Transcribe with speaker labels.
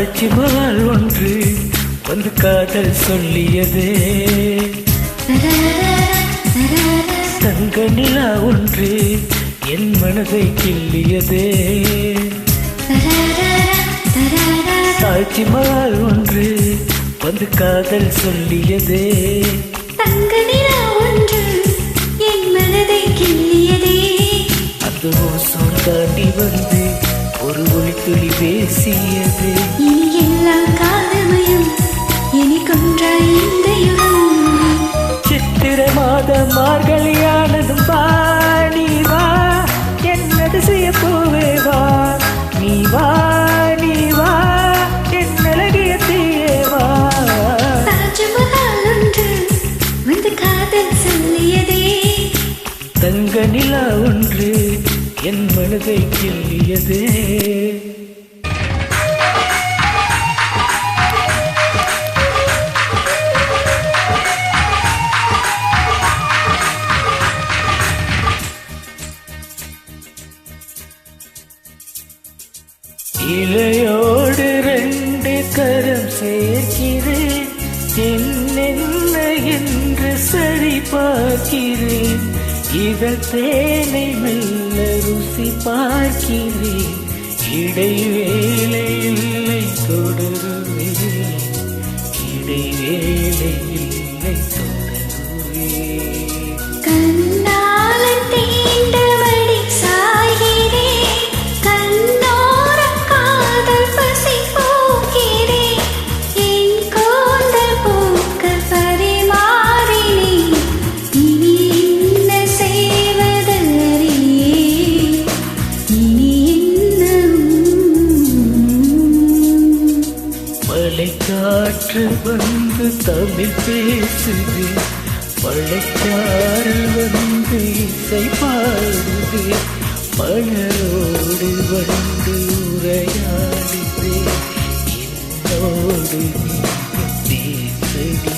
Speaker 1: தாஜ்மஹால் ஒன்று வந்து காதல் சொல்லியதே, தங்க நிலா ஒன்று என் மனதை கிள்ளியதே. தாஜ்மஹால் ஒன்று வந்து காதல் சொல்லியதே,
Speaker 2: தங்க நிலா ஒன்று என் மனதை கிள்ளியதே.
Speaker 1: அந்த ஓசோன் தாண்டி வந்து ஒரு ஒளித்துளி பேசியது.
Speaker 2: இனி எல்லாம் காதமயம் இனி கொன்றாய் இந்த யுகம்.
Speaker 1: சித்திர மாத மார்கழியானதும் வா நீ வா என் அதிசய பூவே வா நீ வா நீ வா என் அழகிய தீயே வா.
Speaker 2: தாஜ்மஹால் ஒன்று வந்து காதல் சொல்லியதே,
Speaker 1: தங்க நிலா ஒன்று என் மனதை கிள்ளியதே. இலையோடு ரெண்டு கரம் சேர்க்கிறேன், என்னென்ன என்று சரி பார்க்கிறேன். இதழ் தேனை மெல்ல ருசி பார்க்கிறேன், இடைவேளை இல்லை தொடருவேன், இடைவேளை இல்லை தொடருவேன்.
Speaker 2: கண்ணால தீண்டபடி சாய்கிறேன், கண்ணோர காதல் பசி போக்கிறேன். என் கூந்தல் பூக்க பரிமாறினேன், இனி என்ன செய்வதறியேன், இனி என்ன.
Speaker 1: மலைக்காற்று வந்து தமிழ் பேசுது, மழைக்காரல் வந்து இசை பாடுது, மலரோடு வந்து உரையாடுது, என்னோடு நீ பேசடி.